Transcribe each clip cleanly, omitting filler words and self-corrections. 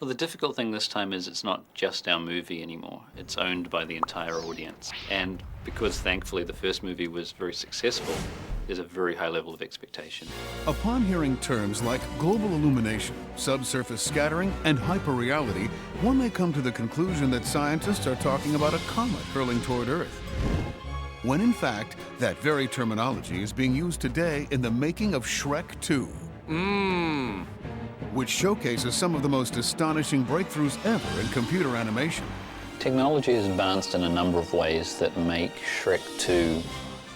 Well, the difficult thing this time is it's not just our movie anymore. It's owned by the entire audience. And because thankfully the first movie was very successful, there's a very high level of expectation. Upon hearing terms like global illumination, subsurface scattering, and hyperreality, one may come to the conclusion that scientists are talking about a comet hurling toward Earth. When in fact, that very terminology is being used today in the making of Shrek 2. Which showcases some of the most astonishing breakthroughs ever in computer animation. Technology has advanced in a number of ways that make Shrek 2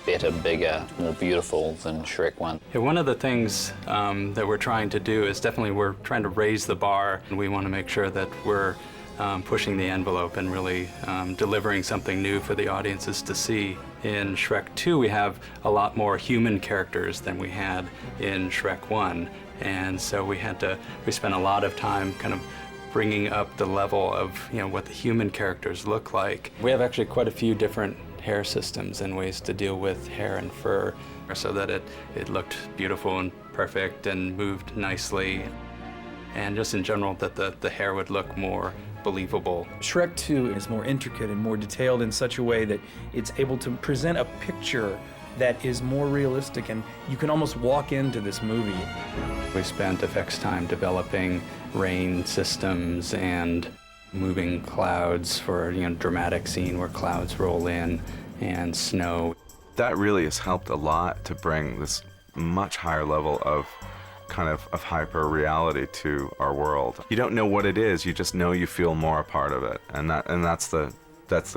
better, bigger, more beautiful than Shrek 1. Yeah, one of the things that we're trying to do is we're trying to raise the bar, and we want to make sure that we're pushing the envelope and really delivering something new for the audiences to see. In Shrek 2, we have a lot more human characters than we had in Shrek 1. And so we spent a lot of time kind of bringing up the level of, what the human characters look like. We have actually quite a few different hair systems and ways to deal with hair and fur so that it looked beautiful and perfect and moved nicely. And just in general, that the hair would look more believable. Shrek 2 is more intricate and more detailed in such a way that it's able to present a picture that is more realistic, and you can almost walk into this movie. We spent effects time developing rain systems and moving clouds for a dramatic scene where clouds roll in and snow. That really has helped a lot to bring this much higher level of hyper reality to our world. You don't know what it is, you just know you feel more a part of it, and that's the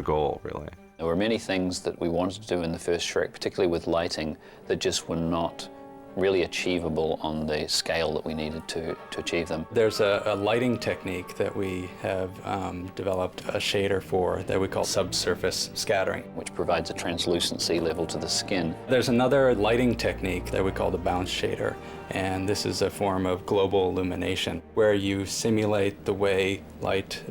goal, really. There were many things that we wanted to do in the first Shrek, particularly with lighting, that just were not really achievable on the scale that we needed to achieve them. There's a lighting technique that we have developed a shader for that we call subsurface scattering, which provides a translucency level to the skin. There's another lighting technique that we call the bounce shader, and this is a form of global illumination where you simulate the way light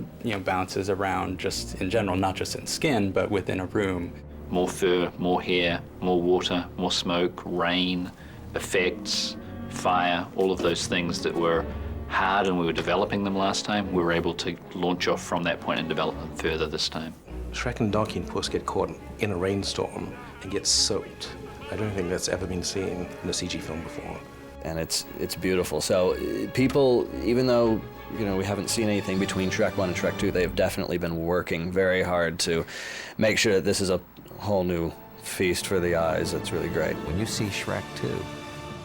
bounces around just in general, not just in skin, but within a room. More fur, more hair, more water, more smoke, rain, effects, fire, all of those things that were hard and we were developing them last time, we were able to launch off from that point and develop them further this time. Shrek and Donkey and Puss get caught in a rainstorm and get soaked. I don't think that's ever been seen in a CG film before. And it's beautiful. So people, even though we haven't seen anything between Shrek 1 and Shrek 2, they have definitely been working very hard to make sure that this is a whole new feast for the eyes. It's really great. When you see Shrek 2,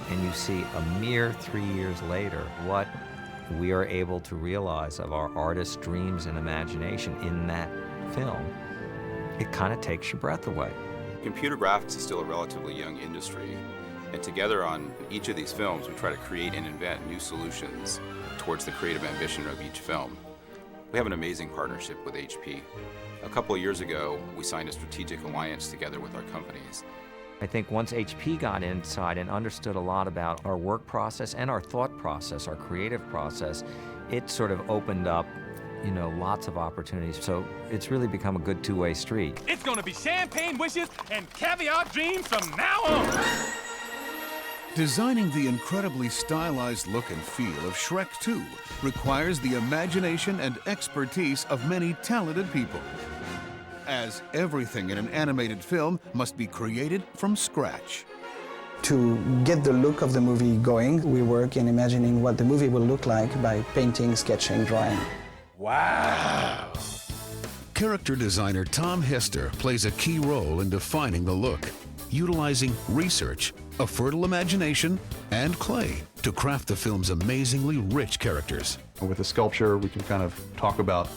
and you see a mere 3 years later what we are able to realize of our artists' dreams and imagination in that film, it kind of takes your breath away. Computer graphics is still a relatively young industry, and together on each of these films we try to create and invent new solutions towards the creative ambition of each film. We have an amazing partnership with HP. A couple of years ago, we signed a strategic alliance together with our companies. I think once HP got inside and understood a lot about our work process and our thought process, our creative process, it sort of opened up, lots of opportunities. So it's really become a good two-way street. It's gonna be champagne wishes and caviar dreams from now on. Designing the incredibly stylized look and feel of Shrek 2 requires the imagination and expertise of many talented people, as everything in an animated film must be created from scratch. To get the look of the movie going, we work in imagining what the movie will look like by painting, sketching, drawing. Wow! Character designer Tom Hester plays a key role in defining the look, utilizing research, a fertile imagination, and clay to craft the film's amazingly rich characters. With a sculpture, we can kind of talk about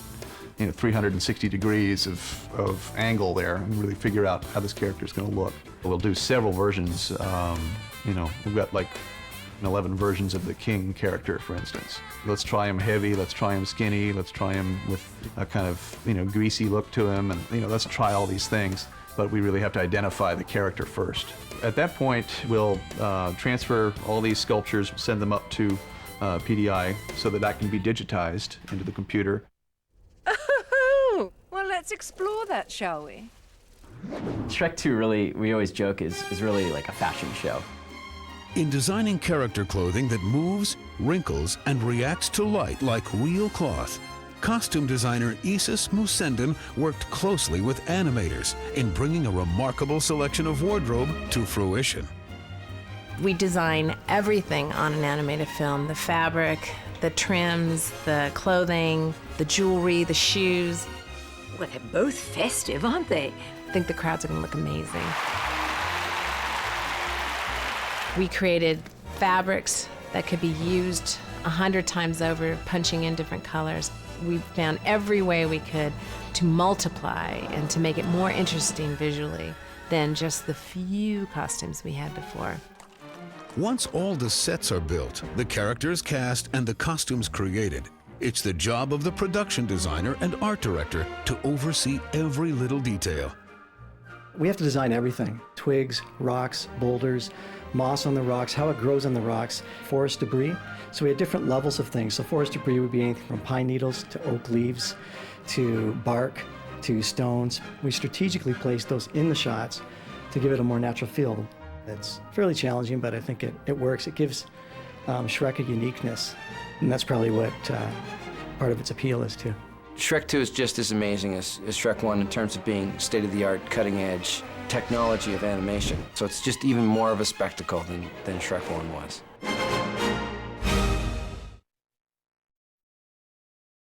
360 degrees of angle there and really figure out how this character is going to look. We'll do several versions. We've got like 11 versions of the king character, for instance. Let's try him heavy, let's try him skinny, let's try him with a kind of greasy look to him, and let's try all these things. But we really have to identify the character first. At that point, we'll transfer all these sculptures, send them up to PDI so that can be digitized into the computer. Well, let's explore that, shall we? Shrek 2 really, we always joke, is really like a fashion show. In designing character clothing that moves, wrinkles, and reacts to light like real cloth, costume designer Isis Musendin worked closely with animators in bringing a remarkable selection of wardrobe to fruition. We design everything on an animated film: the fabric, the trims, the clothing, the jewelry, the shoes. Well, they're both festive, aren't they? I think the crowds are going to look amazing. We created fabrics that could be used 100 times over, punching in different colors. We found every way we could to multiply and to make it more interesting visually than just the few costumes we had before. Once all the sets are built, the characters cast, and the costumes created, it's the job of the production designer and art director to oversee every little detail. We have to design everything: twigs, rocks, boulders, moss on the rocks, how it grows on the rocks, forest debris. So we had different levels of things. So forest debris would be anything from pine needles to oak leaves to bark to stones. We strategically placed those in the shots to give it a more natural feel. It's fairly challenging, but I think it works. It gives Shrek a uniqueness, and that's probably what part of its appeal is too. Shrek 2 is just as amazing as Shrek 1 in terms of being state-of-the-art, cutting-edge technology of animation. So it's just even more of a spectacle than Shrek 1 was.